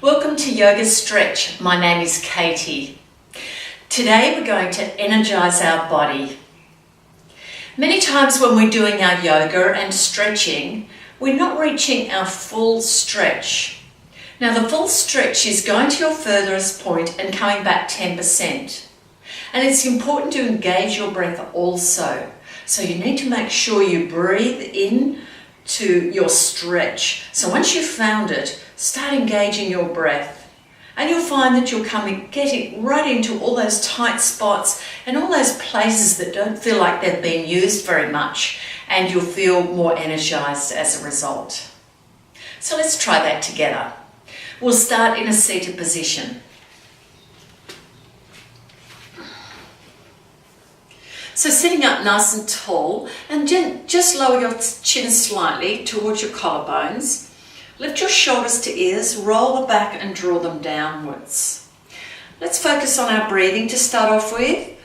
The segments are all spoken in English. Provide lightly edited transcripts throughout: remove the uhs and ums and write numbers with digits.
Welcome to Yoga Stretch. My name is Katy. Today we're going to energize our body. Many times when we're doing our yoga and stretching, we're not reaching our full stretch. Now the full stretch is going to your furthest point and coming back 10%. And it's important to engage your breath also. So you need to make sure you breathe in to your stretch. So once you've found it, start engaging your breath. And you'll find that you'll getting right into all those tight spots and all those places that don't feel like they've been used very much. And you'll feel more energized as a result. So let's try that together. We'll start in a seated position. So sitting up nice and tall, and just lower your chin slightly towards your collarbones. Lift your shoulders to ears, roll them back and draw them downwards. Let's focus on our breathing to start off with.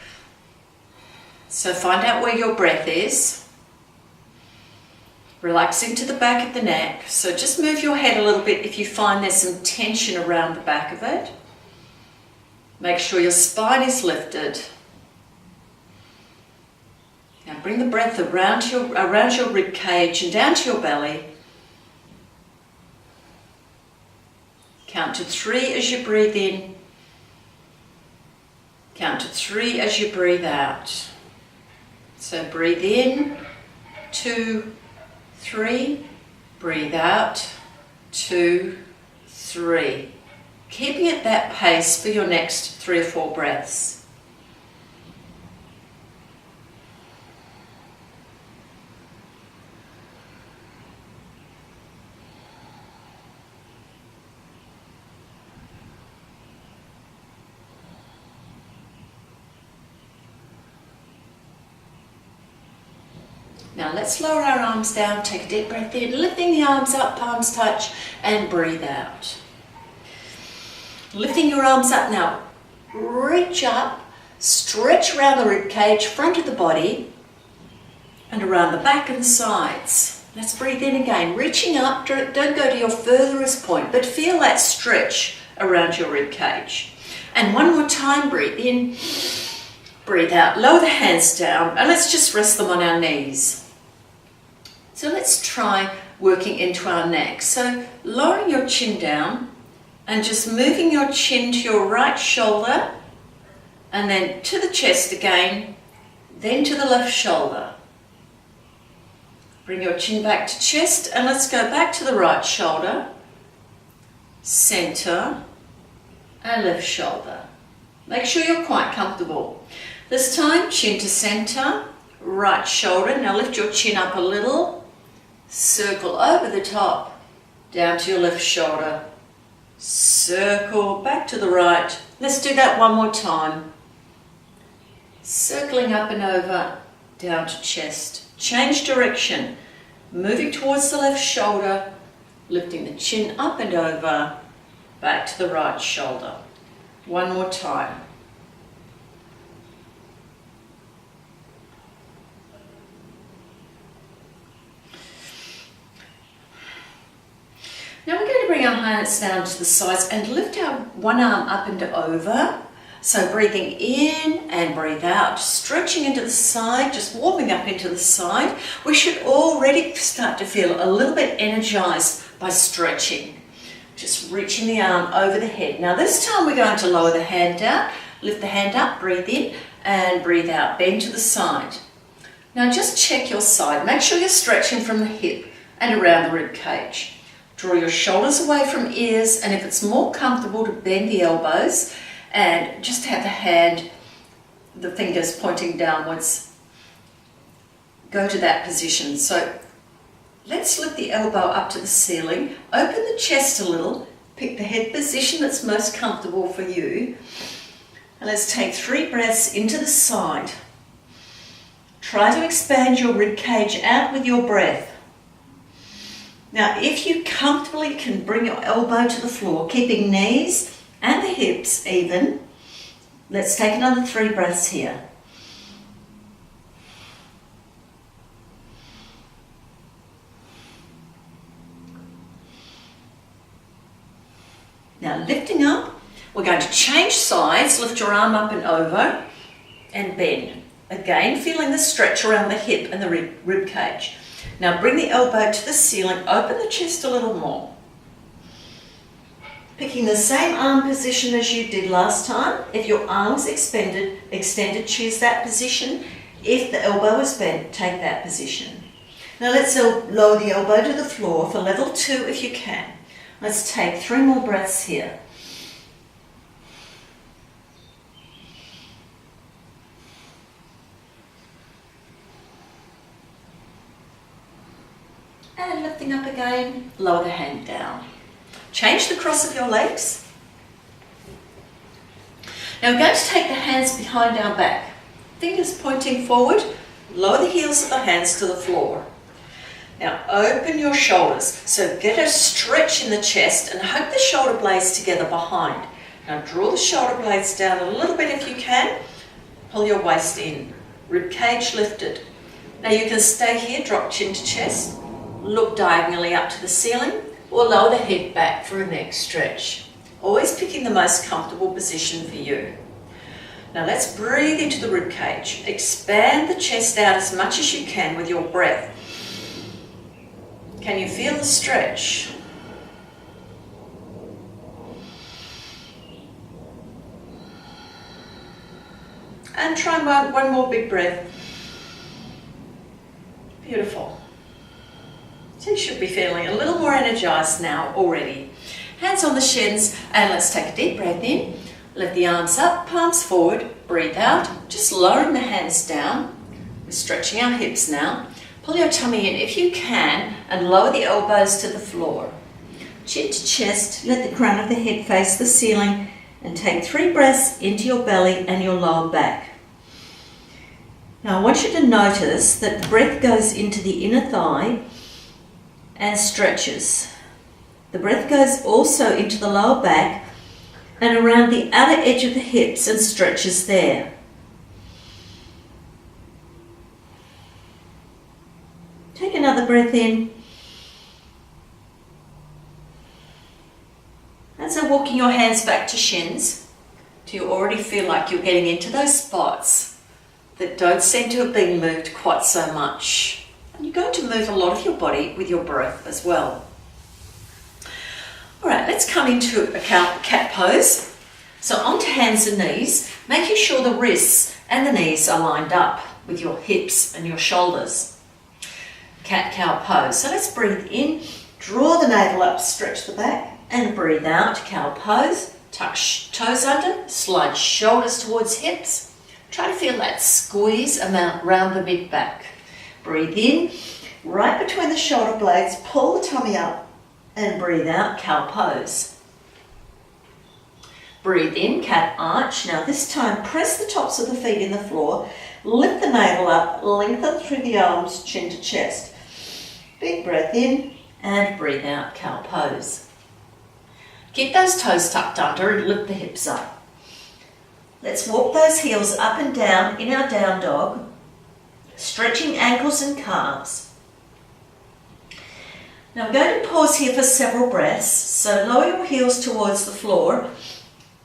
So find out where your breath is. Relax into the back of the neck. So just move your head a little bit if you find there's some tension around the back of it. Make sure your spine is lifted. Now bring the breath around your rib cage and down to your belly. Count to 3 as you breathe in. Count to 3 as you breathe out. So breathe in, 2, 3. Breathe out, 2, 3. Keeping at that pace for your next 3 or 4 breaths. Now let's lower our arms down, take a deep breath in, lifting the arms up, palms touch, and breathe out. Lifting your arms up now, reach up, stretch around the rib cage, front of the body, and around the back and sides. Let's breathe in again, reaching up, don't go to your furthest point, but feel that stretch around your rib cage. And one more time, breathe in, breathe out, lower the hands down, and let's just rest them on our knees. So let's try working into our neck. So lowering your chin down and just moving your chin to your right shoulder and then to the chest again, then to the left shoulder. Bring your chin back to chest and let's go back to the right shoulder, center and left shoulder. Make sure you're quite comfortable. This time, chin to center, right shoulder. Now lift your chin up a little. Circle over the top, down to your left shoulder. Circle back to the right. Let's do that one more time. Circling up and over, down to chest. Change direction. Moving towards the left shoulder, lifting the chin up and over, back to the right shoulder. One more time. Now we're going to bring our hands down to the sides and lift our one arm up and over. So breathing in and breathe out, stretching into the side, just warming up into the side. We should already start to feel a little bit energized by stretching. Just reaching the arm over the head. Now this time we're going to lower the hand down, lift the hand up, breathe in and breathe out, bend to the side. Now just check your side. Make sure you're stretching from the hip and around the rib cage. Draw your shoulders away from ears, and if it's more comfortable to bend the elbows and just have the fingers pointing downwards, go to that position. So let's lift the elbow up to the ceiling, open the chest a little, pick the head position that's most comfortable for you, and let's take 3 breaths into the side. Try to expand your rib cage out with your breath. Now, if you comfortably can bring your elbow to the floor, keeping knees and the hips even, let's take another 3 breaths here. Now lifting up, we're going to change sides, lift your arm up and over and bend. Again, feeling the stretch around the hip and the rib cage. Now bring the elbow to the ceiling, open the chest a little more. Picking the same arm position as you did last time. If your arm's extended, choose that position. If the elbow is bent, take that position. Now let's lower the elbow to the floor for level 2 if you can. Let's take 3 more breaths here. And lifting up again, lower the hand down. Change the cross of your legs. Now we're going to take the hands behind our back. Fingers pointing forward, lower the heels of the hands to the floor. Now open your shoulders, so get a stretch in the chest and hug the shoulder blades together behind. Now draw the shoulder blades down a little bit if you can. Pull your waist in, rib cage lifted. Now you can stay here, drop chin to chest. Look diagonally up to the ceiling or lower the head back for a neck stretch. Always picking the most comfortable position for you. Now let's breathe into the rib cage. Expand the chest out as much as you can with your breath. Can you feel the stretch? And try one more big breath. Beautiful. So you should be feeling a little more energized now already. Hands on the shins and let's take a deep breath in. Lift the arms up, palms forward, breathe out. Just lowering the hands down. We're stretching our hips now. Pull your tummy in if you can and lower the elbows to the floor. Chin to chest, let the crown of the head face the ceiling and take 3 breaths into your belly and your lower back. Now I want you to notice that the breath goes into the inner thigh and stretches. The breath goes also into the lower back and around the outer edge of the hips and stretches there. Take another breath in. And so walking your hands back to shins, do you already feel like you're getting into those spots that don't seem to have been moved quite so much? And you're going to move a lot of your body with your breath as well. All right, let's come into a cat pose. So onto hands and knees, making sure the wrists and the knees are lined up with your hips and your shoulders. Cat-cow pose. So let's breathe in, draw the navel up, stretch the back, and breathe out, cow pose. Tuck toes under, slide shoulders towards hips. Try to feel that squeeze around the mid-back. Breathe in, right between the shoulder blades, pull the tummy up, and breathe out, cow pose. Breathe in, cat arch. Now this time, press the tops of the feet in the floor, lift the navel up, lengthen through the arms, chin to chest. Big breath in, and breathe out, cow pose. Keep those toes tucked under and lift the hips up. Let's walk those heels up and down in our down dog, stretching ankles and calves. Now we're going to pause here for several breaths, so lower your heels towards the floor,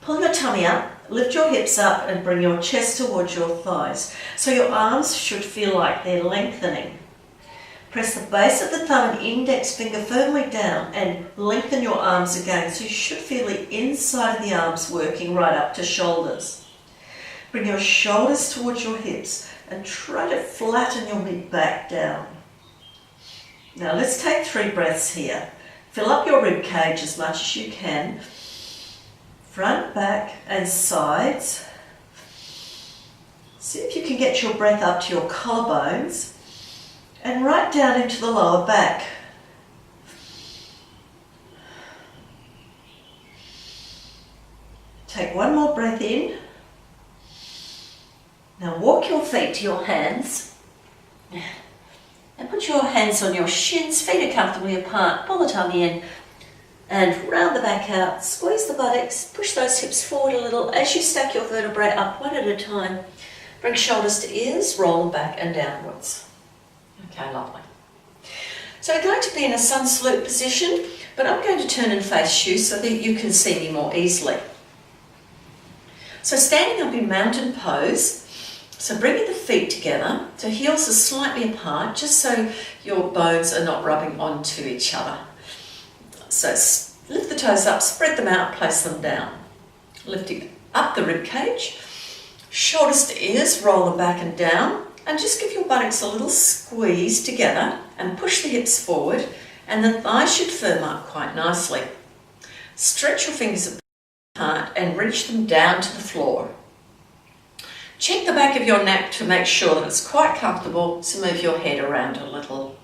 pull your tummy up, lift your hips up and bring your chest towards your thighs. So your arms should feel like they're lengthening. Press the base of the thumb and index finger firmly down and lengthen your arms again, so you should feel the inside of the arms working right up to shoulders. Bring your shoulders towards your hips and try to flatten your mid-back down. Now let's take 3 breaths here. Fill up your rib cage as much as you can. Front, back and sides. See if you can get your breath up to your collarbones and right down into the lower back. Take 1 more breath in. Now walk your feet to your hands and put your hands on your shins, feet are comfortably apart, pull the tummy in and round the back out, squeeze the buttocks, push those hips forward a little as you stack your vertebrae up one at a time. Bring shoulders to ears, roll them back and downwards. Okay, lovely. So I'm going to be in a sun salute position, but I'm going to turn and face you so that you can see me more easily. So standing up in mountain pose, so bringing the feet together, so heels are slightly apart, just so your bones are not rubbing onto each other. So lift the toes up, spread them out, place them down. Lifting up the rib cage, shoulders to ears, roll them back and down, and just give your buttocks a little squeeze together and push the hips forward, and the thighs should firm up quite nicely. Stretch your fingers apart and reach them down to the floor. Check the back of your neck to make sure that it's quite comfortable, so move your head around a little.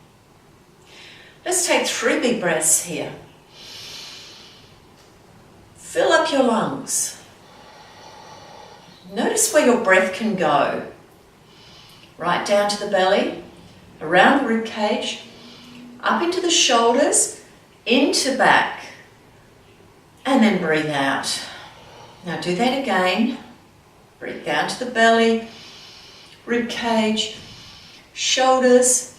Let's take 3 big breaths here. Fill up your lungs. Notice where your breath can go. Right down to the belly, around the rib cage, up into the shoulders, into back, and then breathe out. Now do that again. Breathe down to the belly, rib cage, shoulders,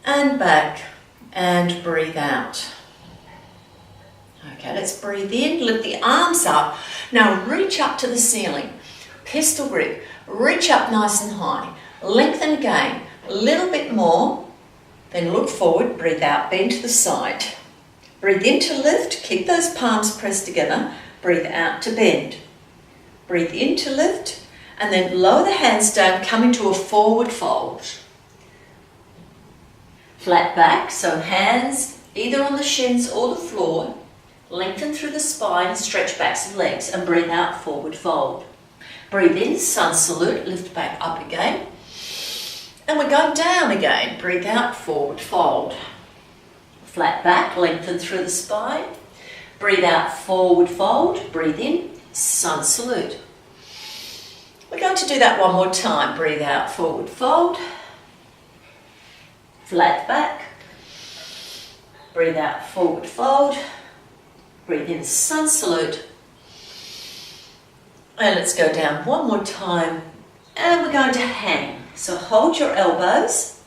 and back, and breathe out. Okay, let's breathe in, lift the arms up. Now reach up to the ceiling, pistol grip, reach up nice and high. Lengthen again, a little bit more, then look forward, breathe out, bend to the side. Breathe in to lift, keep those palms pressed together, breathe out to bend. Breathe in to lift, and then lower the hands down, come into a forward fold. Flat back, so hands either on the shins or the floor, lengthen through the spine, stretch backs of legs, and breathe out, forward fold. Breathe in, sun salute, lift back up again. And we're going down again. Breathe out, forward fold. Flat back, lengthen through the spine. Breathe out, forward fold. Breathe in, sun salute. We're going to do that one more time. Breathe out, forward fold. Flat back. Breathe out, forward fold. Breathe in, sun salute. And let's go down one more time. And we're going to hang. So hold your elbows,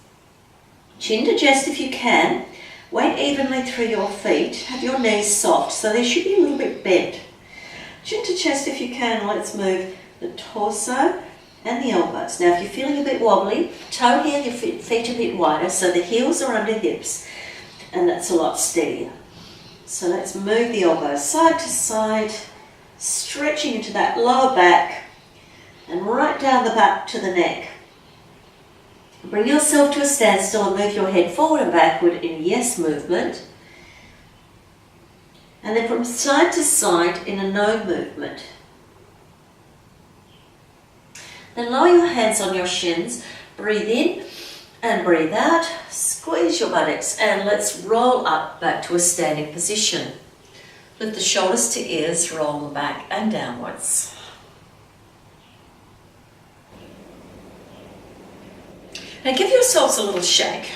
chin to chest if you can, weight evenly through your feet, have your knees soft, so they should be a little bit bent. Chin to chest if you can, let's move the torso and the elbows. Now if you're feeling a bit wobbly, toe here, your feet a bit wider, so the heels are under hips, and that's a lot steadier. So let's move the elbows side to side, stretching into that lower back, and right down the back to the neck. Bring yourself to a standstill and move your head forward and backward in yes movement. And then from side to side in a no movement. Then lower your hands on your shins, breathe in and breathe out, squeeze your buttocks, and let's roll up back to a standing position. Lift the shoulders to ears, roll them back and downwards. Now give yourselves a little shake.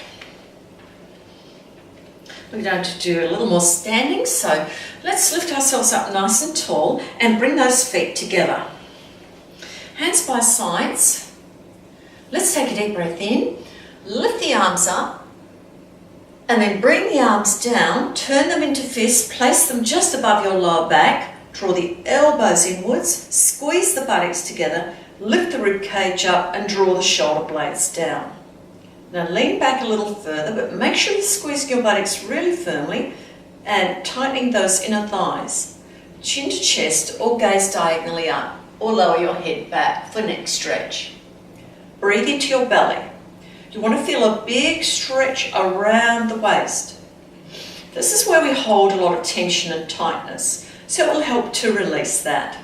We're going to do a little more standing, so let's lift ourselves up nice and tall and bring those feet together. Hands by sides. Let's take a deep breath in, lift the arms up, and then bring the arms down, turn them into fists, place them just above your lower back, draw the elbows inwards, squeeze the buttocks together, lift the rib cage up and draw the shoulder blades down. Now lean back a little further, but make sure you're squeezing your buttocks really firmly and tightening those inner thighs. Chin to chest or gaze diagonally up or lower your head back for neck stretch. Breathe into your belly. You want to feel a big stretch around the waist. This is where we hold a lot of tension and tightness, so it will help to release that.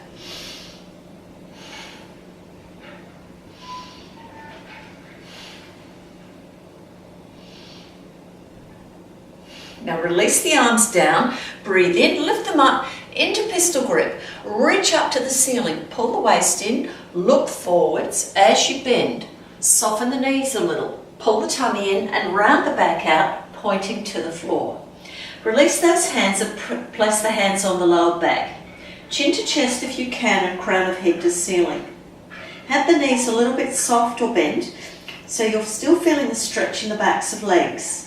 Now release the arms down, breathe in, lift them up into pistol grip, reach up to the ceiling, pull the waist in, look forwards as you bend, soften the knees a little, pull the tummy in and round the back out, pointing to the floor. Release those hands and place the hands on the lower back, chin to chest if you can and crown of head to ceiling. Have the knees a little bit soft or bent so you're still feeling the stretch in the backs of legs.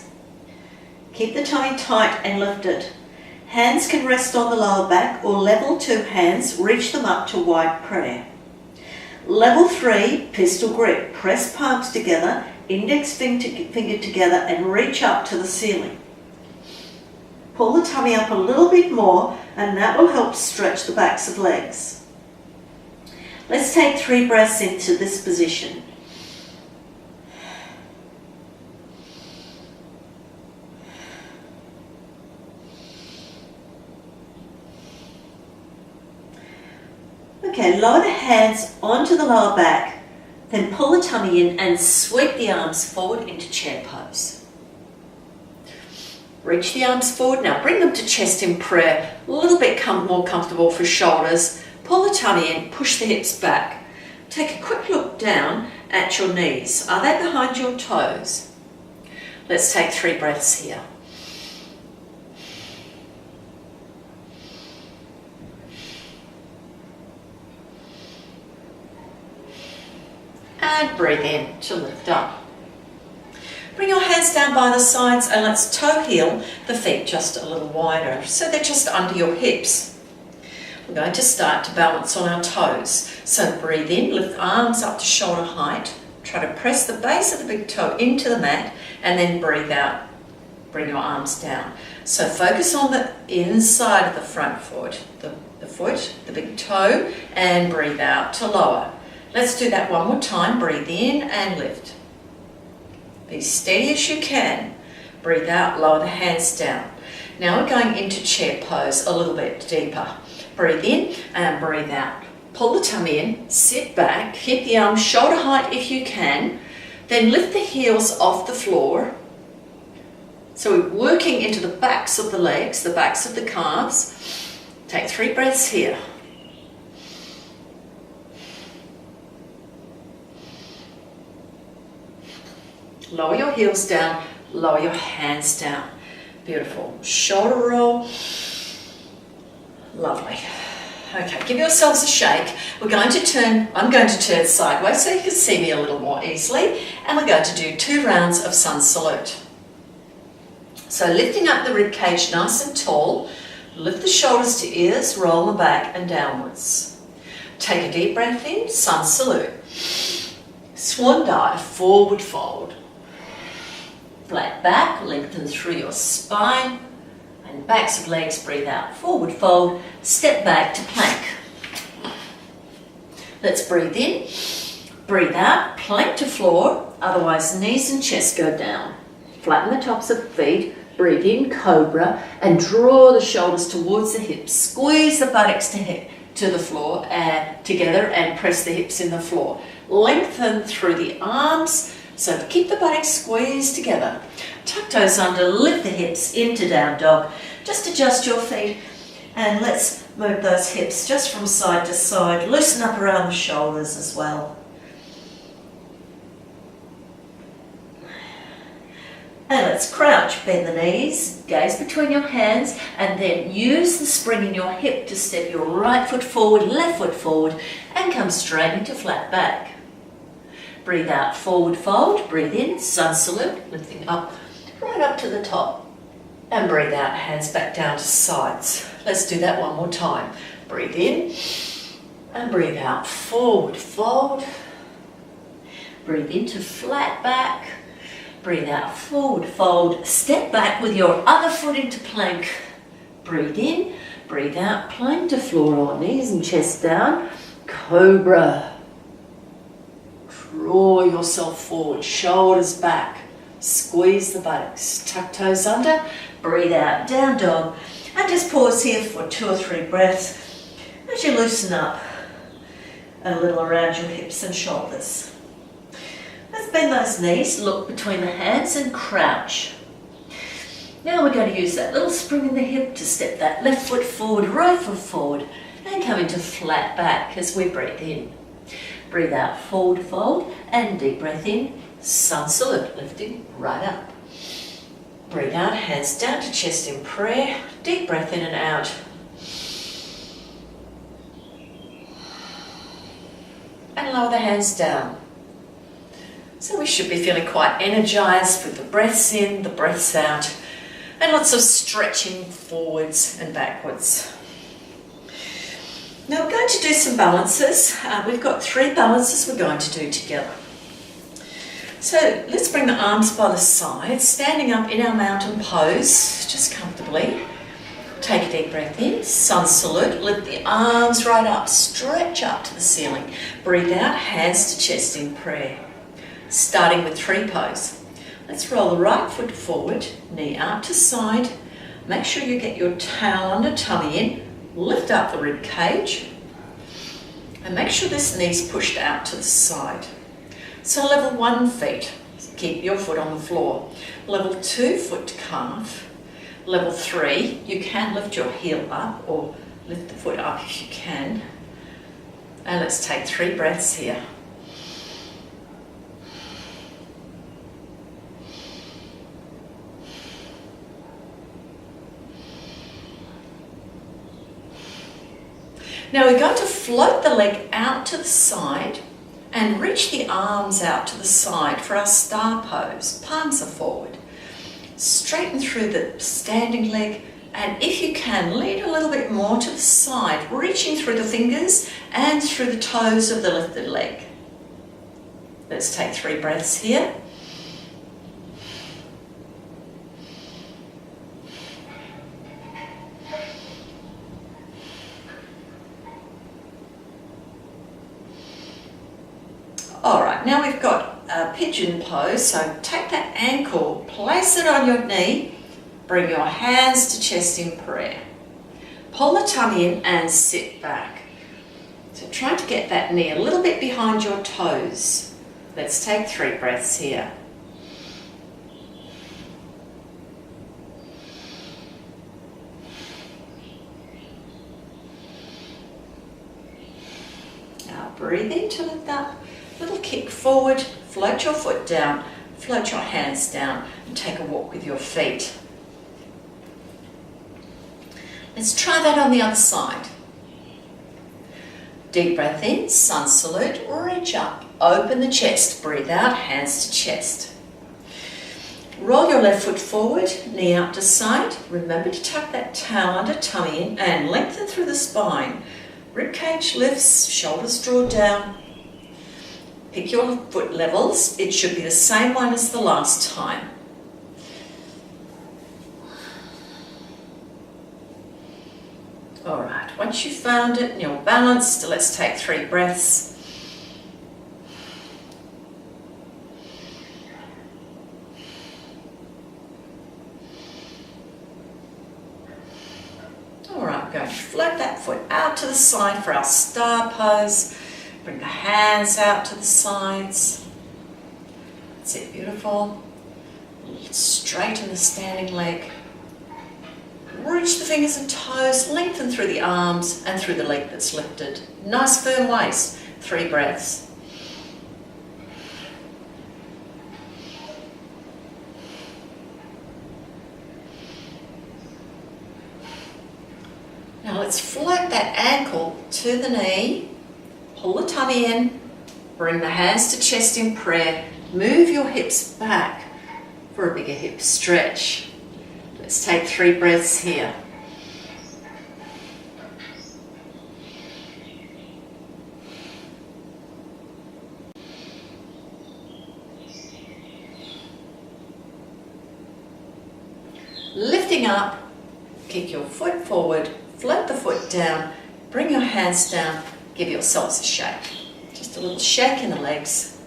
Keep the tummy tight and lifted. Hands can rest on the lower back or level 2 hands, reach them up to wide prayer. Level 3, pistol grip. Press palms together, index finger together and reach up to the ceiling. Pull the tummy up a little bit more and that will help stretch the backs of legs. Let's take 3 breaths into this position. Okay, lower the hands onto the lower back, then pull the tummy in and sweep the arms forward into chair pose. Reach the arms forward, now bring them to chest in prayer, a little bit more comfortable for shoulders. Pull the tummy in, push the hips back. Take a quick look down at your knees. Are they behind your toes? Let's take 3 breaths here. And breathe in to lift up. Bring your hands down by the sides and let's toe heel the feet just a little wider so they're just under your hips. We're going to start to balance on our toes. So breathe in, lift arms up to shoulder height. Try to press the base of the big toe into the mat and then breathe out. Bring your arms down. So focus on the inside of the front foot, the big toe, and breathe out to lower. Let's do that one more time. Breathe in and lift. Be steady as you can. Breathe out, lower the hands down. Now we're going into chair pose a little bit deeper. Breathe in and breathe out. Pull the tummy in, sit back, keep the arms shoulder height if you can, then lift the heels off the floor. So we're working into the backs of the legs, the backs of the calves. Take 3 breaths here. Lower your heels down, lower your hands down. Beautiful. Shoulder roll. Lovely. Okay, give yourselves a shake. I'm going to turn sideways so you can see me a little more easily. And we're going to do 2 rounds of sun salute. So lifting up the rib cage nice and tall, lift the shoulders to ears, roll them back and downwards. Take a deep breath in, sun salute. Swan dive, forward fold. Flat back, lengthen through your spine. And backs of legs, breathe out, forward fold, step back to plank. Let's breathe in, breathe out, plank to floor, otherwise knees and chest go down. Flatten the tops of the feet, breathe in, cobra, and draw the shoulders towards the hips. Squeeze the buttocks to the floor together and press the hips in the floor. Lengthen through the arms, so keep the buttocks squeezed together. Tuck toes under, lift the hips into down dog. Just adjust your feet and let's move those hips just from side to side. Loosen up around the shoulders as well. And let's crouch, bend the knees, gaze between your hands, and then use the spring in your hip to step your right foot forward, left foot forward, and come straight into flat back. Breathe out, forward fold, breathe in, sun salute, lifting up, right up to the top. And breathe out, hands back down to sides. Let's do that one more time. Breathe in, and breathe out, forward fold. Breathe into flat back. Breathe out, forward fold. Step back with your other foot into plank. Breathe in, breathe out, plank to floor or knees and chest down. Cobra. Draw yourself forward, shoulders back. Squeeze the buttocks, tuck toes under. Breathe out, down dog. And just pause here for 2 or 3 breaths as you loosen up a little around your hips and shoulders. Let's bend those knees, look between the hands and crouch. Now we're going to use that little spring in the hip to step that left foot forward, right foot forward, and come into flat back as we breathe in. Breathe out, forward fold, and deep breath in, sun salute, lifting right up. Breathe out, hands down to chest in prayer, deep breath in and out. And lower the hands down. So we should be feeling quite energized with the breaths in, the breaths out. And lots of stretching forwards and backwards. Now we're going to do some balances. We've got 3 balances we're going to do together. So let's bring the arms by the side, standing up in our mountain pose, just comfortably. Take a deep breath in, sun salute, lift the arms right up, stretch up to the ceiling. Breathe out, hands to chest in prayer. Starting with tree pose. Let's roll the right foot forward, knee out to side. Make sure you get your tail under tummy in, lift up the rib cage, and make sure this knee's pushed out to the side. So level 1 feet, keep your foot on the floor. Level 2 foot to calf. Level 3, you can lift your heel up or lift the foot up if you can. And let's take 3 breaths here. Now we're going to float the leg out to the side and reach the arms out to the side for our star pose. Palms are forward. Straighten through the standing leg, and if you can, lean a little bit more to the side, reaching through the fingers and through the toes of the lifted leg. Let's take 3 breaths here. All right, now we've got a pigeon pose, so take that ankle, place it on your knee, bring your hands to chest in prayer. Pull the tummy in and sit back. So try to get that knee a little bit behind your toes. Let's take 3 breaths here. Now breathe in to lift up. Little kick forward, float your foot down, float your hands down, and take a walk with your feet. Let's try that on the other side. Deep breath in, sun salute, reach up, open the chest, breathe out, hands to chest. Roll your left foot forward, knee out to side. Remember to tuck that tail under tummy in and lengthen through the spine. Rib cage lifts, shoulders draw down. Pick your foot levels. It should be the same one as the last time. All right, once you've found it and you're balanced, let's take 3 breaths. All right, we're going to float that foot out to the side for our star pose. Bring the hands out to the sides. That's it, beautiful. Straighten the standing leg. Reach the fingers and toes, lengthen through the arms and through the leg that's lifted. Nice firm waist. 3 breaths. Now let's float that ankle to the knee. Pull the tummy in, bring the hands to chest in prayer, move your hips back for a bigger hip stretch. Let's take 3 breaths here. Lifting up, kick your foot forward, float the foot down, bring your hands down, give yourselves a shake. Just a little shake in the legs.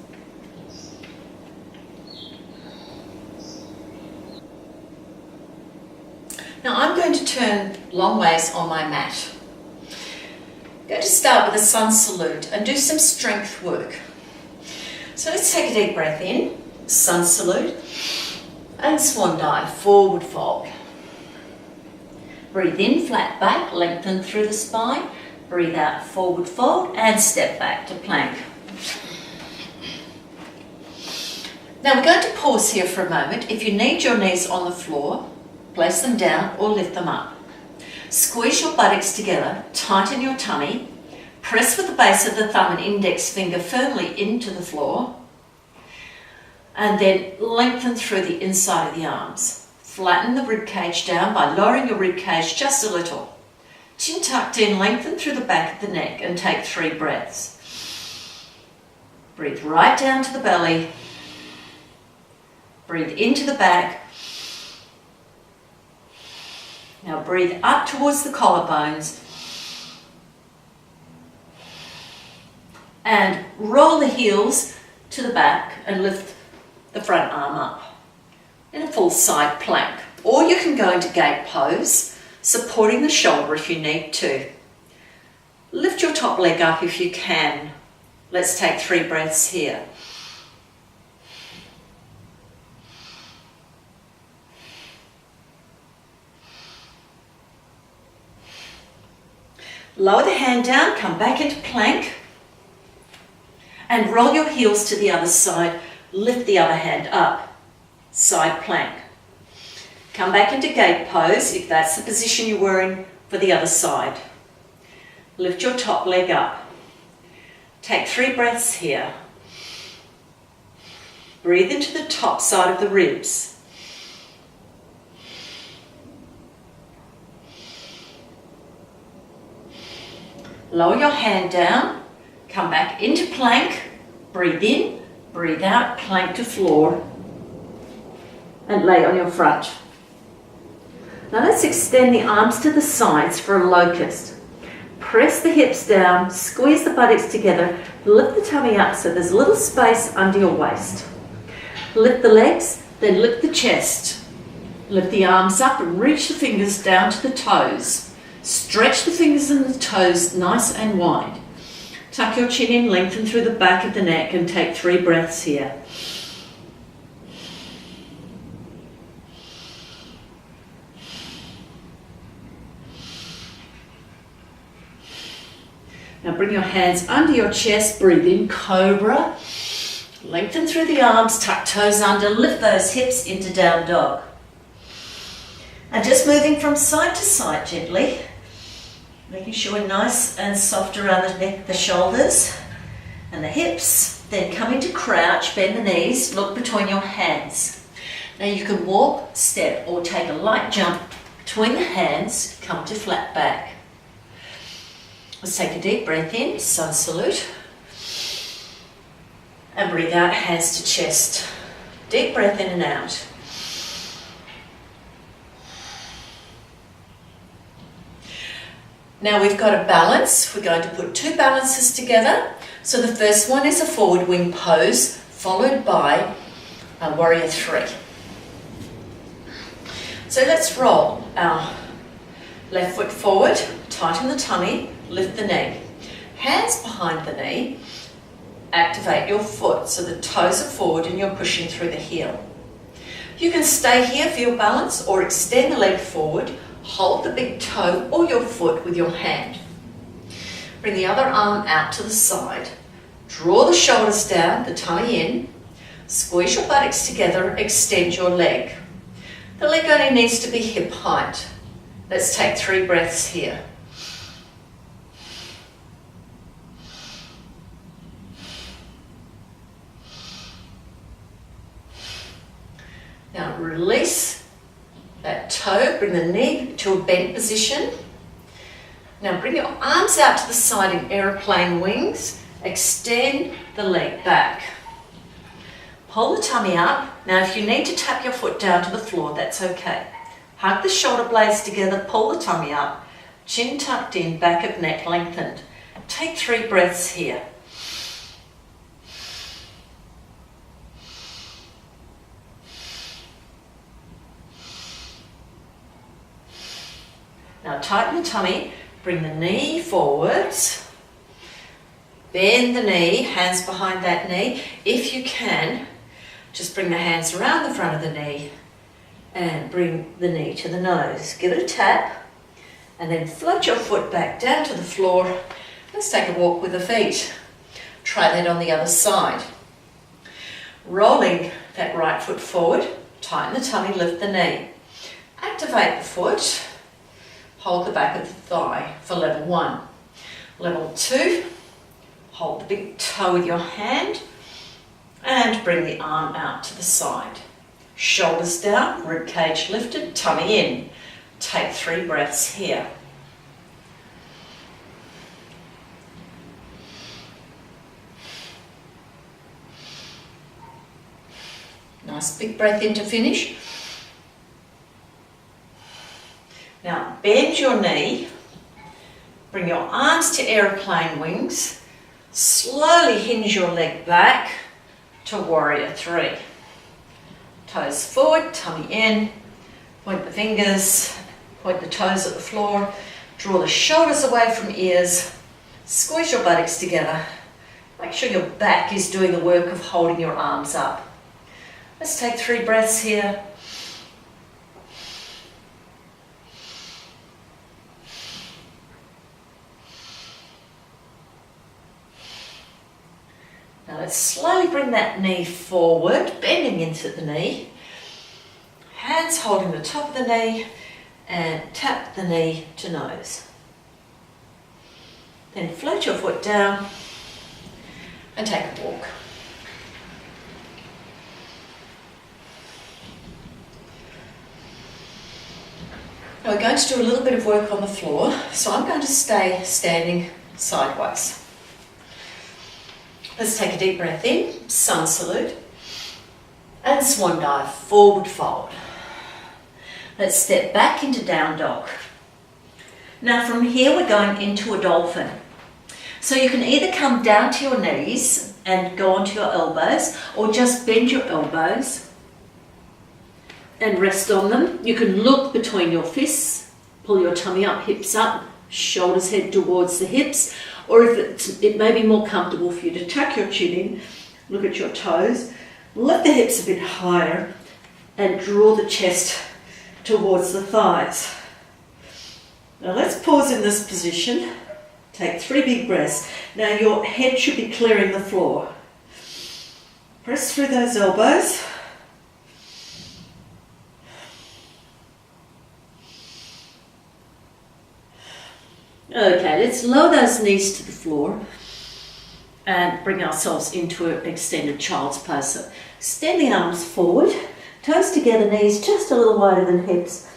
Now I'm going to turn long ways on my mat. I'm going to start with a sun salute and do some strength work. So let's take a deep breath in, sun salute, and swan dive, forward fold. Breathe in, flat back, lengthen through the spine. Breathe out, forward fold, and step back to plank. Now we're going to pause here for a moment. If you need your knees on the floor, place them down or lift them up. Squeeze your buttocks together, tighten your tummy, press with the base of the thumb and index finger firmly into the floor, and then lengthen through the inside of the arms. Flatten the rib cage down by lowering your rib cage just a little. Chin tucked in, lengthen through the back of the neck and take 3 breaths. Breathe right down to the belly. Breathe into the back. Now breathe up towards the collarbones. And roll the heels to the back and lift the front arm up in a full side plank. Or you can go into gate pose, supporting the shoulder if you need to. Lift your top leg up if you can. Let's take 3 breaths here. Lower the hand down, come back into plank. And roll your heels to the other side. Lift the other hand up. Side plank. Come back into gate pose if that's the position you were in for the other side. Lift your top leg up. Take 3 breaths here. Breathe into the top side of the ribs. Lower your hand down. Come back into plank. Breathe in, breathe out, plank to floor. And lay on your front. Now let's extend the arms to the sides for a locust. Press the hips down, squeeze the buttocks together, lift the tummy up so there's a little space under your waist. Lift the legs, then lift the chest. Lift the arms up and reach the fingers down to the toes. Stretch the fingers and the toes nice and wide. Tuck your chin in, lengthen through the back of the neck and take 3 breaths here. Now bring your hands under your chest, breathe in, cobra. Lengthen through the arms, tuck toes under, lift those hips into down dog. And just moving from side to side gently, making sure we're nice and soft around the neck, the shoulders and the hips. Then come into crouch, bend the knees, look between your hands. Now you can walk, step or take a light jump between the hands, come to flat back. Let's take a deep breath in, sun salute. And breathe out, hands to chest. Deep breath in and out. Now we've got a balance. We're going to put 2 balances together. So the first one is a forward wing pose, followed by a warrior 3. So let's roll our left foot forward, tighten the tummy, lift the knee. Hands behind the knee, activate your foot so the toes are forward and you're pushing through the heel. You can stay here for your balance or extend the leg forward, hold the big toe or your foot with your hand. Bring the other arm out to the side. Draw the shoulders down, the tummy in. Squeeze your buttocks together, extend your leg. The leg only needs to be hip height. Let's take 3 breaths here. Now release that toe, bring the knee to a bent position. Now bring your arms out to the side in aeroplane wings. Extend the leg back. Pull the tummy up. Now if you need to tap your foot down to the floor, that's okay. Hug the shoulder blades together, pull the tummy up. Chin tucked in, back of neck lengthened. Take 3 breaths here. Now tighten the tummy, bring the knee forwards, bend the knee, hands behind that knee. If you can, just bring the hands around the front of the knee and bring the knee to the nose. Give it a tap and then float your foot back down to the floor. Let's take a walk with the feet. Try that on the other side. Rolling that right foot forward, tighten the tummy, lift the knee. Activate the foot. Hold the back of the thigh for level 1. Level 2, hold the big toe with your hand and bring the arm out to the side. Shoulders down, rib cage lifted, tummy in. Take 3 breaths here. Nice big breath in to finish. Now bend your knee, bring your arms to aeroplane wings, slowly hinge your leg back to warrior 3. Toes forward, tummy in, point the fingers, point the toes at the floor, draw the shoulders away from ears, squeeze your buttocks together. Make sure your back is doing the work of holding your arms up. Let's take 3 breaths here. Now let's slowly bring that knee forward, bending into the knee. Hands holding the top of the knee and tap the knee to nose. Then float your foot down and take a walk. Now we're going to do a little bit of work on the floor, so I'm going to stay standing sideways. Let's take a deep breath in, sun salute, and swan dive, forward fold. Let's step back into down dog. Now from here we're going into a dolphin. So you can either come down to your knees and go onto your elbows, or just bend your elbows and rest on them. You can look between your fists, pull your tummy up, hips up, shoulders head towards the hips, or if it may be more comfortable for you to tuck your chin in, look at your toes, lift the hips a bit higher and draw the chest towards the thighs. Now let's pause in this position. Take 3 big breaths. Now your head should be clearing the floor. Press through those elbows. Okay, let's lower those knees to the floor and bring ourselves into an extended child's pose. So extend the arms forward, toes together, knees just a little wider than hips,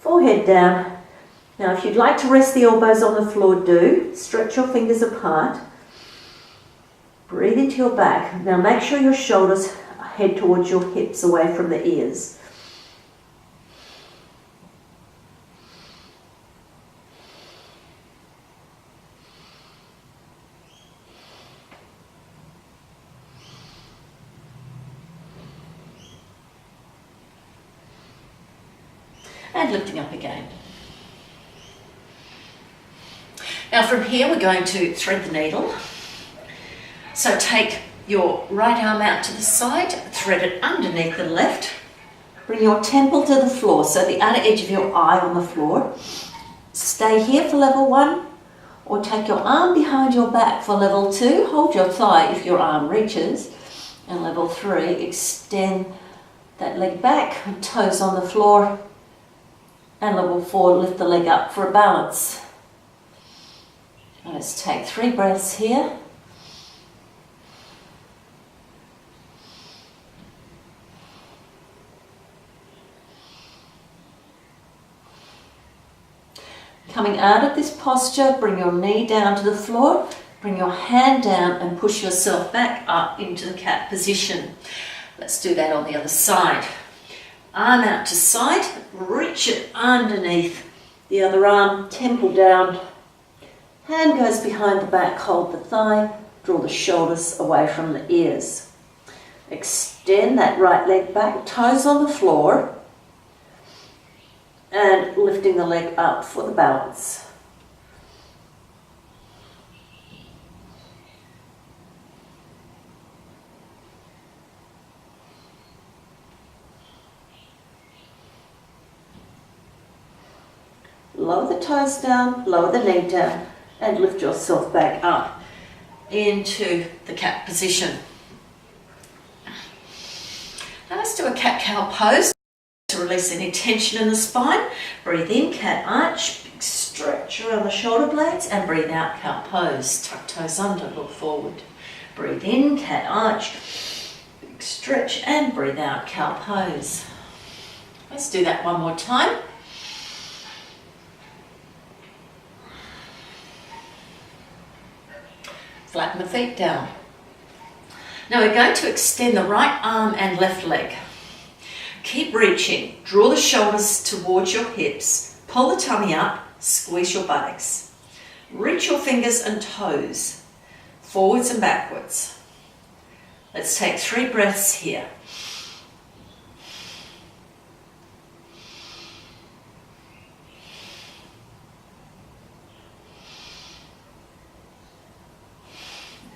forehead down. Now if you'd like to rest the elbows on the floor, do. Stretch your fingers apart. Breathe into your back. Now make sure your shoulders head towards your hips, away from the ears. And lifting up again. Now from here we're going to thread the needle. So take your right arm out to the side, thread it underneath the left. Bring your temple to the floor, so the outer edge of your eye on the floor. Stay here for level 1, or take your arm behind your back for level 2. Hold your thigh if your arm reaches. And level 3, extend that leg back, and toes on the floor. And level 4, lift the leg up for a balance. Now let's take 3 breaths here. Coming out of this posture, bring your knee down to the floor, bring your hand down and push yourself back up into the cat position. Let's do that on the other side. Arm out to side, reach it underneath the other arm, temple down. Hand goes behind the back, hold the thigh, draw the shoulders away from the ears. Extend that right leg back, toes on the floor, and lifting the leg up for the balance. Lower the toes down, lower the knee down, and lift yourself back up into the cat position. Now let's do a cat-cow pose to release any tension in the spine. Breathe in, cat arch, big stretch around the shoulder blades, and breathe out, cow pose. Tuck toes under, look forward. Breathe in, cat arch, big Stretch and breathe out, cow pose. Let's do that one more time. Flatten the feet down. Now we're going to extend the right arm and left leg. Keep reaching. Draw the shoulders towards your hips. Pull the tummy up. Squeeze your buttocks. Reach your fingers and toes forwards and backwards. Let's take 3 breaths here.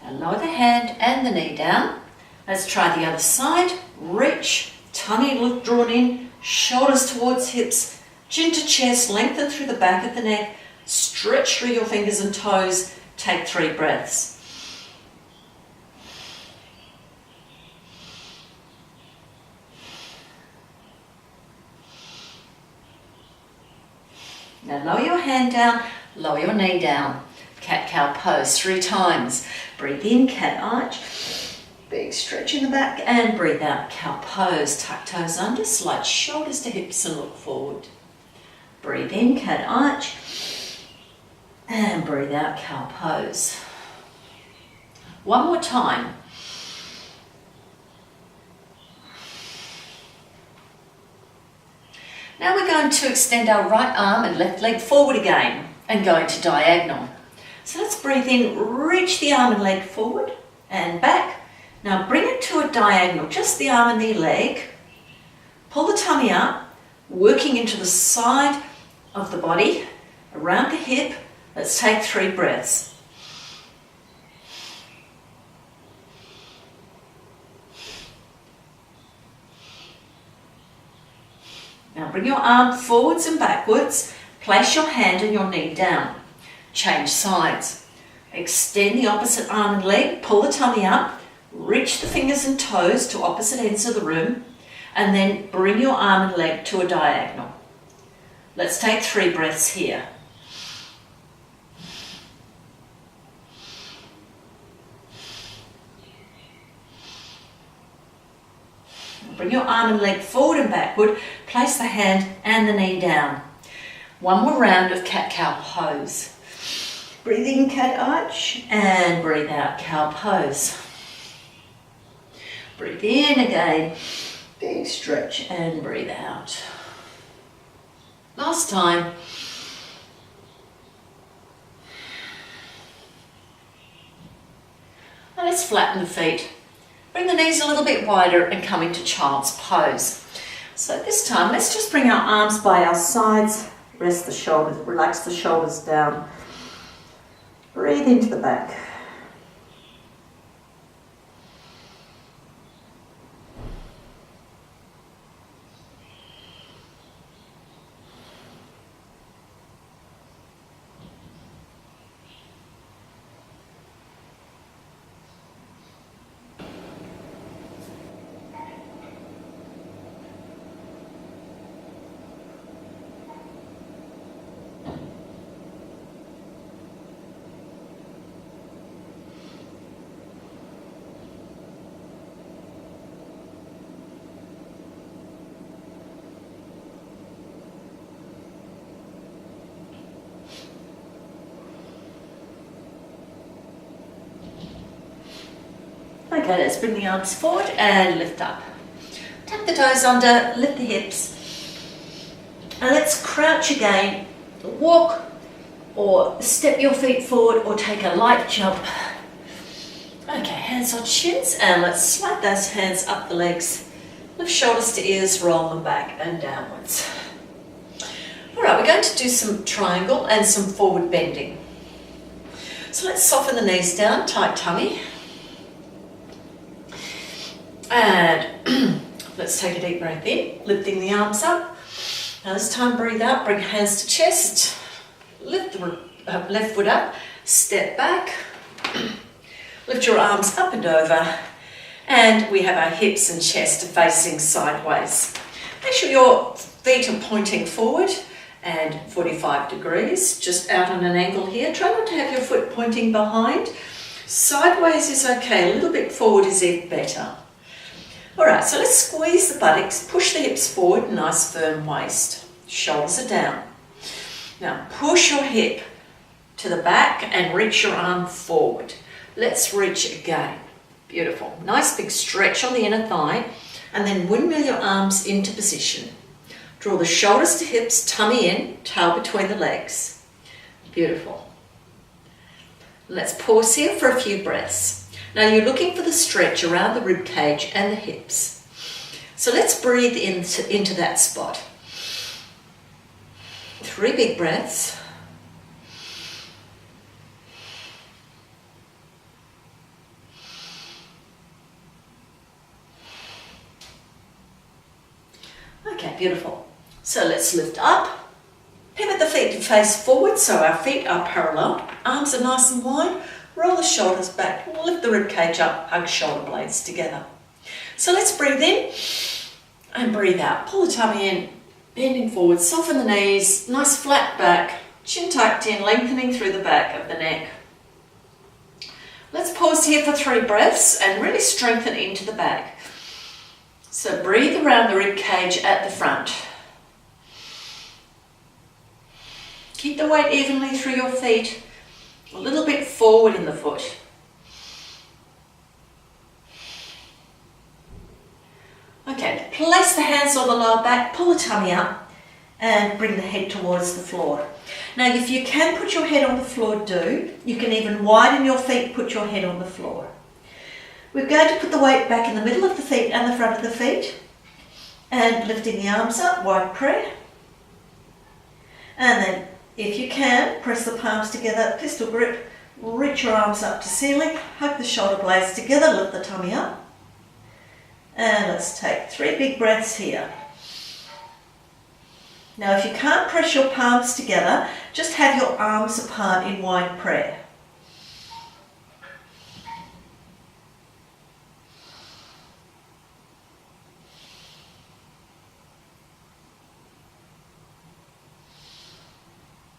And lower the hand and the knee down. Let's try the other side. Reach, tummy drawn in, shoulders towards hips, chin to chest, lengthen through the back of the neck, stretch through your fingers and toes. Take 3 breaths. Now lower your hand down, lower your knee down. Cat-cow pose 3 times. Breathe in, cat arch. Big stretch in the back and breathe out, cow pose. Tuck toes under, slide shoulders to hips and look forward. Breathe in, cat arch. And breathe out, cow pose. One more time. Now we're going to extend our right arm and left leg forward again and go into diagonal. So let's breathe in, reach the arm and leg forward and back. Now bring it to a diagonal, just the arm and the leg. Pull the tummy up, working into the side of the body, around the hip. Let's take 3 breaths. Now bring your arm forwards and backwards. Place your hand and your knee down. Change sides. Extend the opposite arm and leg. Pull the tummy up. Reach the fingers and toes to opposite ends of the room. And then bring your arm and leg to a diagonal. Let's take 3 breaths here. Bring your arm and leg forward and backward. Place the hand and the knee down. One more round of cat-cow pose. Breathe in, cat arch, and breathe out, cow pose. Breathe in again, big stretch, and breathe out. Last time. Now let's flatten the feet. Bring the knees a little bit wider and come into child's pose. So this time, let's just bring our arms by our sides, rest the shoulders, relax the shoulders down. Breathe into the back. Okay, let's bring the arms forward and lift up. Tuck the toes under, lift the hips. And let's crouch again. Walk or step your feet forward or take a light jump. Okay, hands on shins and let's slide those hands up the legs. Lift shoulders to ears, roll them back and downwards. Alright, we're going to do some triangle and some forward bending. So let's soften the knees down, tight tummy. And let's take a deep breath in, lifting the arms up. Now this time breathe out, bring hands to chest, lift the left foot up, step back, lift your arms up and over, and we have our hips and chest facing sideways. Make sure your feet are pointing forward and 45 degrees, just out on an angle here. Try not to have your foot pointing behind. Sideways is okay, a little bit forward is even better. All right, so let's squeeze the buttocks, push the hips forward, nice firm waist. Shoulders are down. Now push your hip to the back and reach your arm forward. Let's reach again. Beautiful. Nice big stretch on the inner thigh, and then windmill your arms into position. Draw the shoulders to hips, tummy in, tail between the legs. Beautiful. Let's pause here for a few breaths. Now you're looking for the stretch around the rib cage and the hips. So let's breathe into that spot. 3 big breaths. Okay, beautiful. So let's lift up. Pivot the feet to face forward so our feet are parallel. Arms are nice and wide. Roll the shoulders back. Lift the rib cage up. Hug shoulder blades together. So let's breathe in and breathe out. Pull the tummy in, bending forward. Soften the knees. Nice flat back. Chin tucked in, lengthening through the back of the neck. Let's pause here for 3 breaths and really strengthen into the back. So breathe around the rib cage at the front. Keep the weight evenly through your feet, a little bit forward in the foot. Okay, place the hands on the lower back, pull the tummy up and bring the head towards the floor. Now if you can put your head on the floor, do. You can even widen your feet, put your head on the floor. We're going to put the weight back in the middle of the feet and the front of the feet, and lifting the arms up, wide prayer. And then if you can, press the palms together, pistol grip, reach your arms up to ceiling, hug the shoulder blades together, lift the tummy up. And let's take 3 big breaths here. Now if you can't press your palms together, just have your arms apart in wide prayer.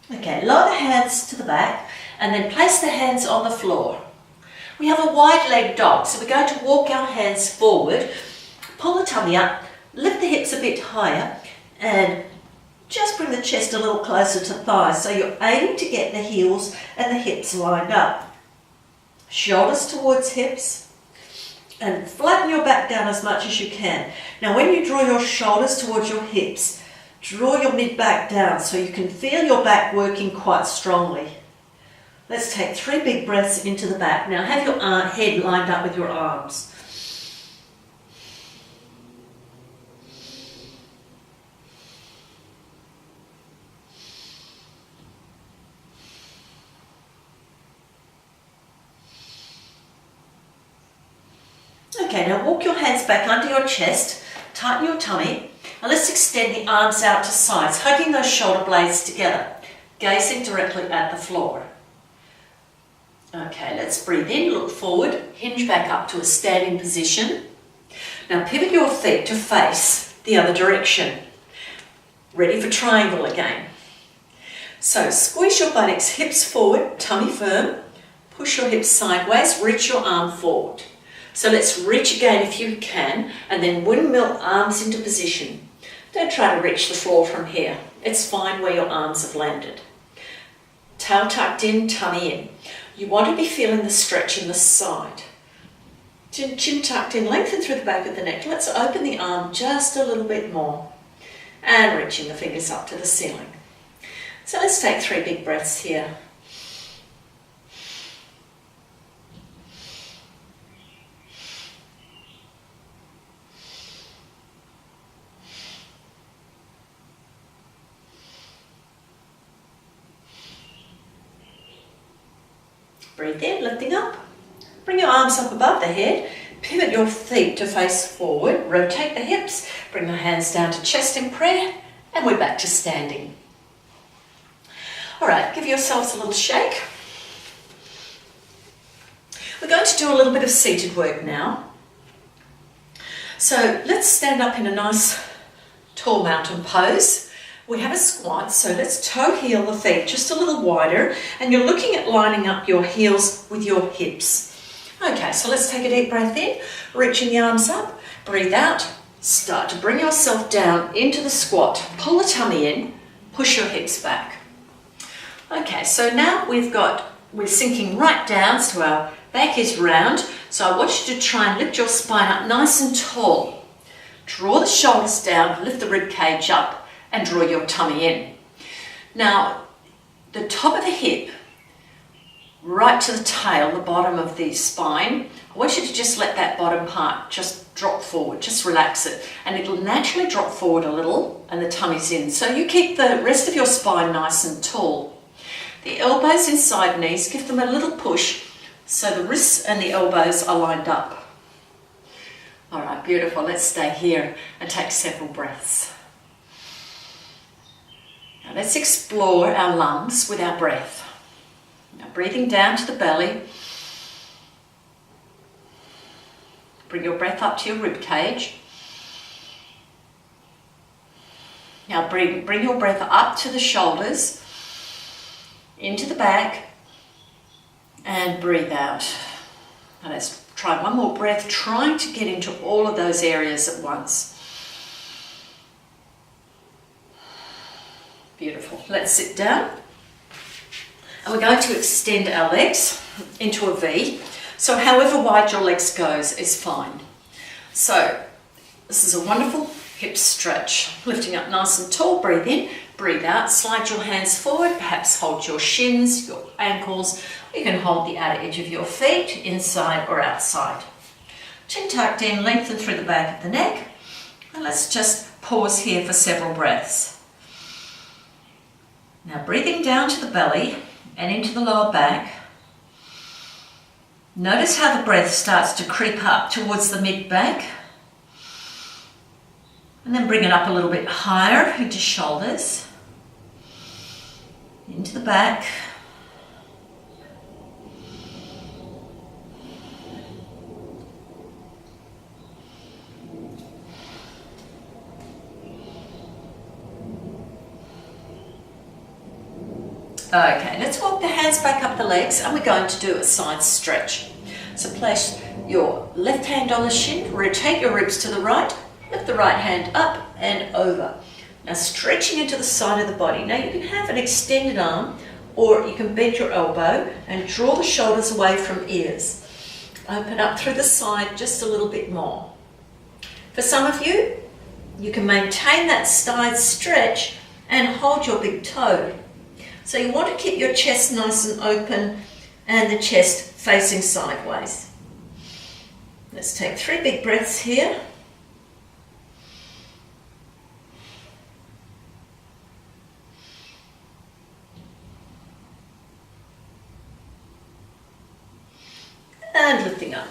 Okay, lower the hands to the back and then place the hands on the floor. We have a wide-legged dog, so we're going to walk our hands forward, pull the tummy up, lift the hips a bit higher and just bring the chest a little closer to thighs, so you're aiming to get the heels and the hips lined up. Shoulders towards hips and flatten your back down as much as you can. Now when you draw your shoulders towards your hips, draw your mid-back down so you can feel your back working quite strongly. Let's take 3 big breaths into the back. Now have your head lined up with your arms. Okay, now walk your hands back under your chest, tighten your tummy, and let's extend the arms out to sides, hugging those shoulder blades together, gazing directly at the floor. Okay, let's breathe in, look forward, hinge back up to a standing position. Now pivot your feet to face the other direction. Ready for triangle again. So squeeze your buttocks, hips forward, tummy firm, push your hips sideways, reach your arm forward. So let's reach again if you can, and then windmill arms into position. Don't try to reach the floor from here. It's fine where your arms have landed. Tail tucked in, tummy in. You want to be feeling the stretch in the side. Chin tucked in, lengthen through the back of the neck. Let's open the arm just a little bit more. And reaching the fingers up to the ceiling. So let's take 3 big breaths here. Breathe in, lifting up. Bring your arms up above the head. Pivot your feet to face forward. Rotate the hips. Bring the hands down to chest in prayer. And we're back to standing. All right, give yourselves a little shake. We're going to do a little bit of seated work now. So let's stand up in a nice tall mountain pose. We have a squat, so let's toe heel the feet just a little wider, and you're looking at lining up your heels with your hips. Okay, so let's take a deep breath in, reaching the arms up, Breathe out. Start to bring yourself down into the squat. Pull the tummy in, push your hips back. Okay, so now we're sinking right down, so our back is round. So I want you to try and lift your spine up nice and tall. Draw the shoulders down, lift the rib cage up, and draw your tummy in. Now, the top of the hip, right to the tail, the bottom of the spine, I want you to just let that bottom part just drop forward, just relax it, and it'll naturally drop forward a little and the tummy's in. So you keep the rest of your spine nice and tall. The elbows inside knees, give them a little push so the wrists and the elbows are lined up. All right, beautiful. Let's stay here and take several breaths. Now let's explore our lungs with our breath. Now breathing down to the belly. Bring your breath up to your rib cage. Now bring your breath up to the shoulders, into the back, and breathe out. Now let's try one more breath, trying to get into all of those areas at once. Beautiful. Let's sit down. And we're going to extend our legs into a V. So however wide your legs goes is fine. So this is a wonderful hip stretch. Lifting up nice and tall, breathe in, breathe out, slide your hands forward, perhaps hold your shins, your ankles. You can hold the outer edge of your feet, inside or outside. Chin tucked in, lengthen through the back of the neck. And let's just pause here for several breaths. Now breathing down to the belly and into the lower back. Notice how the breath starts to creep up towards the mid-back. And then bring it up a little bit higher into shoulders, into the back. Okay, let's walk the hands back up the legs and we're going to do a side stretch. So place your left hand on the shin, rotate your ribs to the right, lift the right hand up and over. Now stretching into the side of the body. Now you can have an extended arm or you can bend your elbow and draw the shoulders away from ears. Open up through the side just a little bit more. For some of you, you can maintain that side stretch and hold your big toe. So you want to keep your chest nice and open and the chest facing sideways. Let's take 3 big breaths here. And lifting up.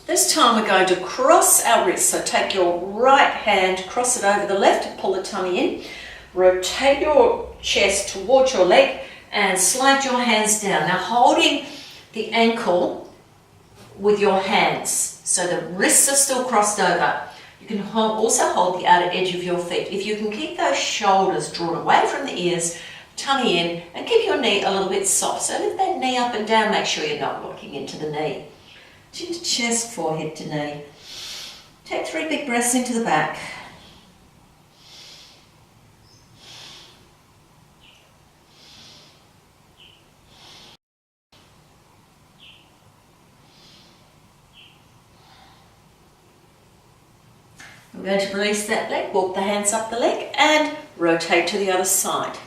This time we're going to cross our wrists. So take your right hand, cross it over the left, pull the tummy in. Rotate your chest towards your leg and slide your hands down. Now holding the ankle with your hands so the wrists are still crossed over. You can also hold the outer edge of your feet. If you can keep those shoulders drawn away from the ears, tummy in, and keep your knee a little bit soft. So lift that knee up and down, make sure you're not locking into the knee. Chin to chest, forehead to knee. Take 3 big breaths into the back. We're going to release that leg, walk the hands up the leg and rotate to the other side.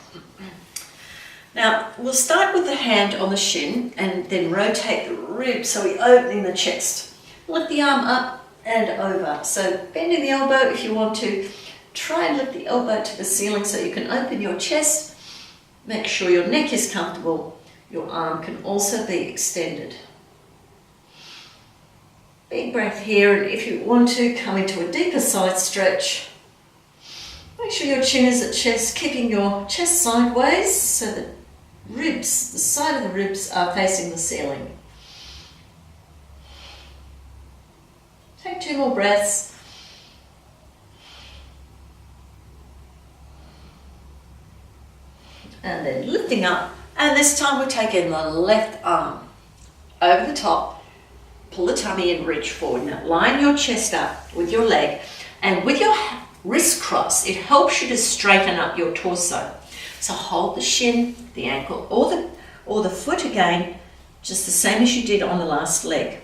Now we'll start with the hand on the shin and then rotate the ribs so we open the chest. Lift the arm up and over. So bending the elbow if you want to. Try and lift the elbow to the ceiling so you can open your chest. Make sure your neck is comfortable. Your arm can also be extended. Big breath here, and if you want to, come into a deeper side stretch. Make sure your chin is at chest, keeping your chest sideways so that ribs, the side of the ribs are facing the ceiling. Take 2 more breaths. And then lifting up, and this time we're taking the left arm over the top. pull the tummy in, reach forward. Now line your chest up with your leg, and with your wrist cross, it helps you to straighten up your torso. So hold the shin, the ankle, or the foot again, just the same as you did on the last leg.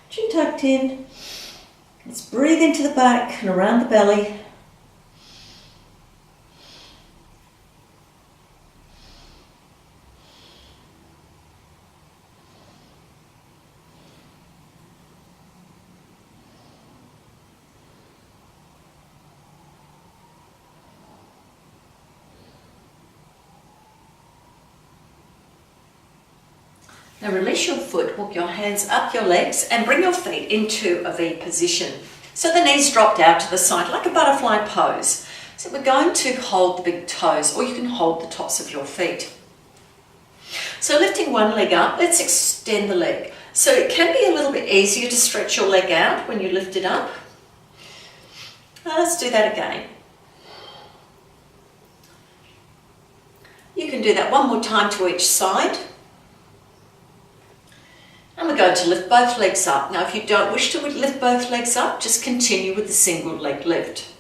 Chin tucked in. Let's breathe into the back and around the belly. Now release your foot, walk your hands up your legs and bring your feet into a V position. So the knees dropped out to the side like a butterfly pose. So we're going to hold the big toes, or you can hold the tops of your feet. So lifting one leg up, let's extend the leg. So it can be a little bit easier to stretch your leg out when you lift it up. Now let's do that again. You can do that one more time to each side. And we're going to lift both legs up. Now if you don't wish to lift both legs up, just continue with the single leg lift.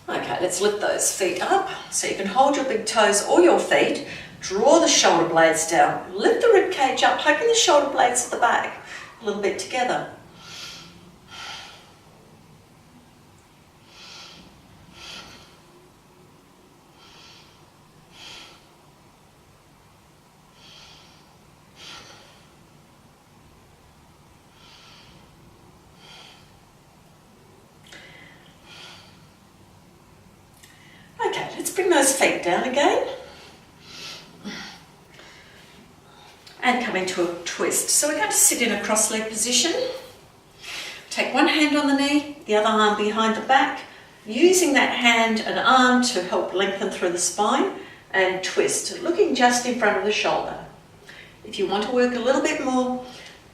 Okay, let's lift those feet up. So you can hold your big toes or your feet, draw the shoulder blades down, lift the rib cage up, hugging the shoulder blades at the back a little bit together. Okay, let's bring those feet down again and come into a twist. So we're going to sit in a cross-leg position. Take one hand on the knee, the other arm behind the back, using that hand and arm to help lengthen through the spine, and twist, looking just in front of the shoulder. If you want to work a little bit more,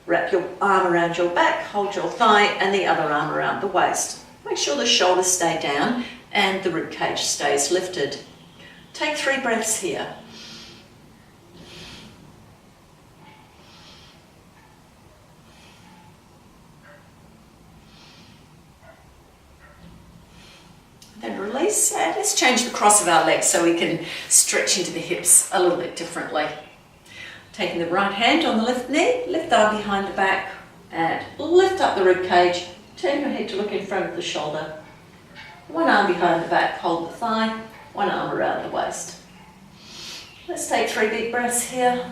wrap your arm around your back, hold your thigh and the other arm around the waist. Make sure the shoulders stay down and the rib cage stays lifted. Take 3 breaths here. Then release, and let's change the cross of our legs so we can stretch into the hips a little bit differently. Taking the right hand on the left knee, left arm behind the back and lift up the rib cage. Turn your head to look in front of the shoulder. One arm behind the back, hold the thigh, one arm around the waist. Let's take 3 big breaths here.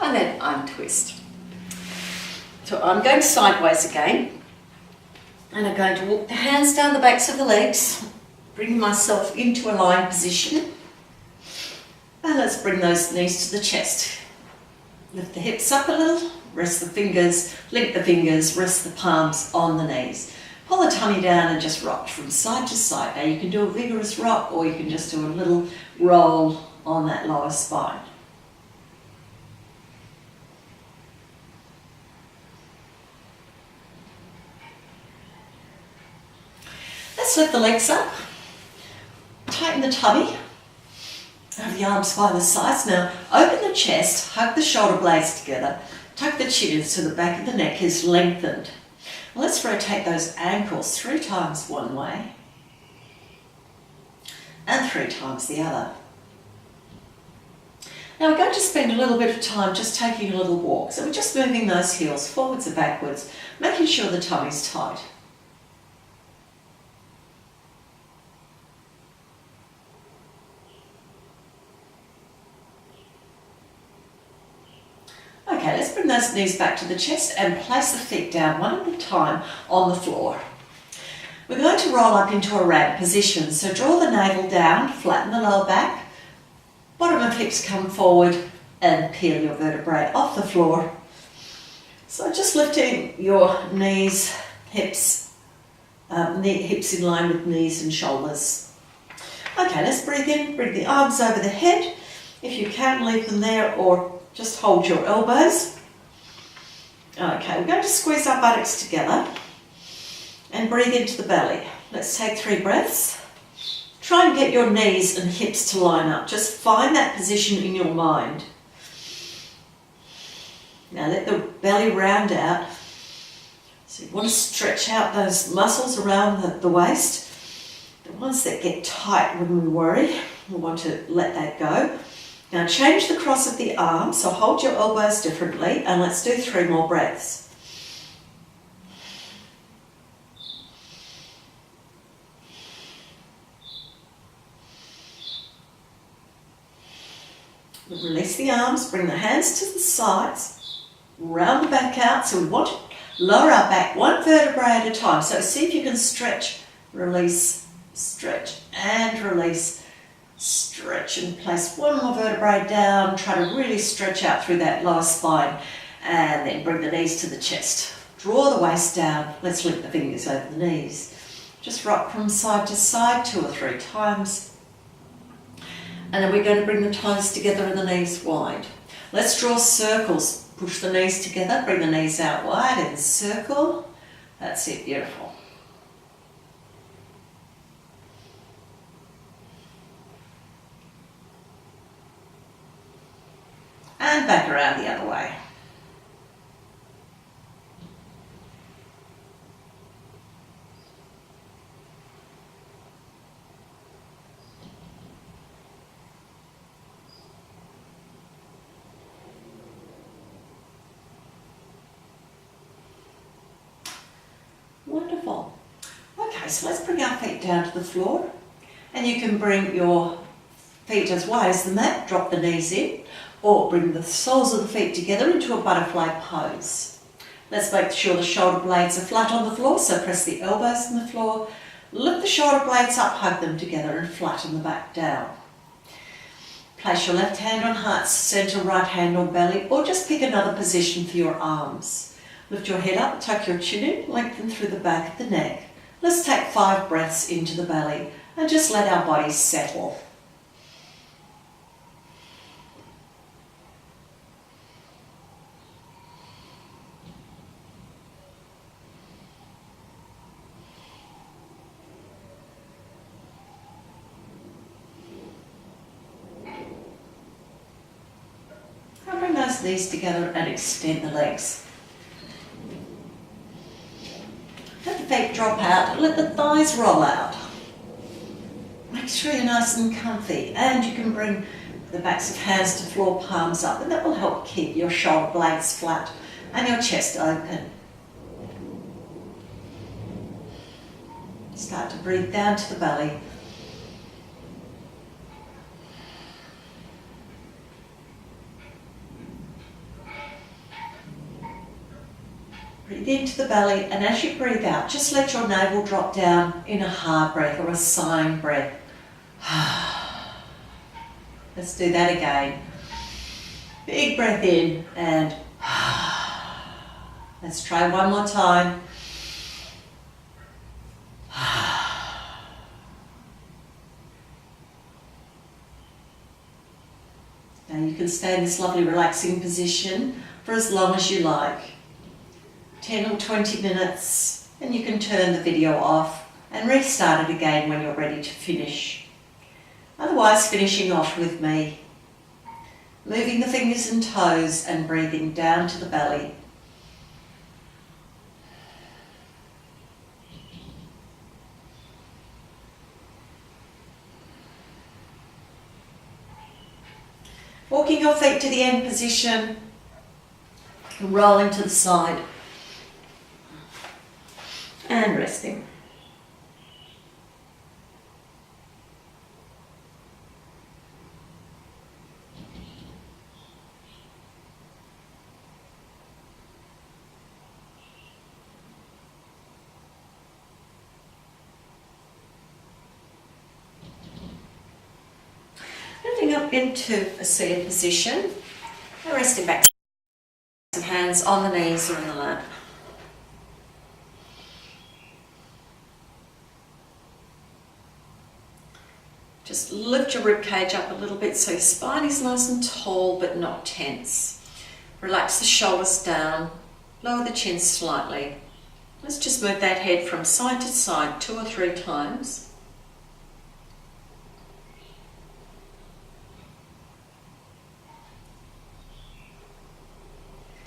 And then untwist. So I'm going sideways again, and I'm going to walk the hands down the backs of the legs, bring myself into a lying position. And let's bring those knees to the chest. Lift the hips up a little, rest the fingers, link the fingers, rest the palms on the knees. Pull the tummy down and just rock from side to side. Now you can do a vigorous rock, or you can just do a little roll on that lower spine. Let's lift the legs up, tighten the tummy. Have the arms by the sides. Now open the chest, hug the shoulder blades together, tuck the chin in so the back of the neck is lengthened. Let's rotate those ankles 3 times one way and 3 times the other. Now we're going to spend a little bit of time just taking a little walk. So we're just moving those heels forwards and backwards, making sure the tummy's tight. Okay, let's bring those knees back to the chest and place the feet down one at a time on the floor. We're going to roll up into a rag position. So draw the navel down, flatten the lower back, bottom of hips come forward and peel your vertebrae off the floor. So just lifting your knees, hips in line with knees and shoulders. Okay, let's breathe in, bring the arms over the head. If you can, leave them there or just hold your elbows. Okay, we're going to squeeze our buttocks together and breathe into the belly. Let's take 3 breaths. Try and get your knees and hips to line up. Just find that position in your mind. Now let the belly round out. So you want to stretch out those muscles around the waist. The ones that get tight when we worry, we want to let that go. Now change the cross of the arms, so hold your elbows differently, and let's do 3 more breaths. Release the arms, bring the hands to the sides, round the back out. So we want to lower our back 1 vertebrae at a time. So see if you can stretch, release, stretch, and release, stretch, and place 1 more vertebrae down. Try to really stretch out through that lower spine, and then bring the knees to the chest. Draw the waist down. Let's link the fingers over the knees. Just rock from side to side 2 or 3 times. And then we're going to bring the toes together and the knees wide. Let's draw circles. Push the knees together, bring the knees out wide and circle. That's it, beautiful. And back around the other way. Wonderful. Okay, so let's bring our feet down to the floor, and you can bring your feet as wide as the mat, drop the knees in, or bring the soles of the feet together into a butterfly pose. Let's make sure the shoulder blades are flat on the floor, so press the elbows on the floor, lift the shoulder blades up, hug them together and flatten the back down. Place your left hand on heart center, right hand on belly, or just pick another position for your arms. Lift your head up, tuck your chin in, lengthen through the back of the neck. Let's take 5 breaths into the belly and just let our bodies settle. Now bring those knees together and extend the legs. Let the feet drop out and let the thighs roll out. Make sure you're nice and comfy, and you can bring the backs of hands to floor, palms up, and that will help keep your shoulder blades flat and your chest open. Start to breathe down to the belly. Breathe into the belly, and as you breathe out, just let your navel drop down in a hard breath or a sighing breath. Let's do that again. Big breath in and let's try one more time. Now you can stay in this lovely relaxing position for as long as you like. 10 or 20 minutes, and you can turn the video off and restart it again when you're ready to finish. Otherwise, finishing off with me, moving the fingers and toes and breathing down to the belly. Walking your feet to the end position, rolling to the side. And resting. Moving up into a seated position and resting back. Some hands on the knees or in the lap. Just lift your rib cage up a little bit so your spine is nice and tall but not tense. Relax the shoulders down, lower the chin slightly, Let's just move that head from side to side 2 or 3 times.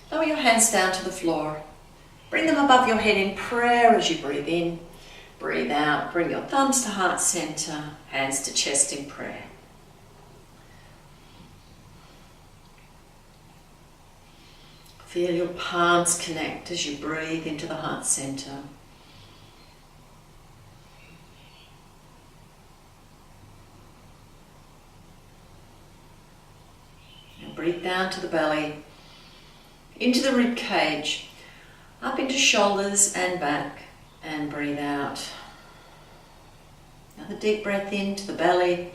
Lower your hands down to the floor. Bring them above your head in prayer as you breathe in. Breathe out. Bring your thumbs to heart center, hands to chest in prayer. Feel your palms connect as you breathe into the heart center. And breathe down to the belly, into the rib cage, up into shoulders and back, and breathe out. Another deep breath into the belly,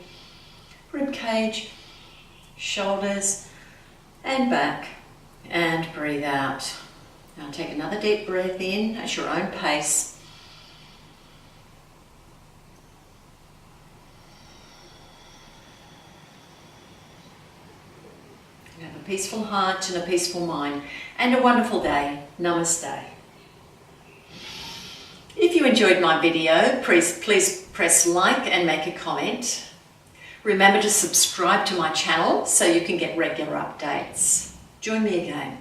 rib cage, shoulders and back, and breathe out. Now take another deep breath in at your own pace. And have a peaceful heart and a peaceful mind and a wonderful day. Namaste. If you enjoyed my video, please press like and make a comment. Remember to subscribe to my channel so you can get regular updates. Join me again.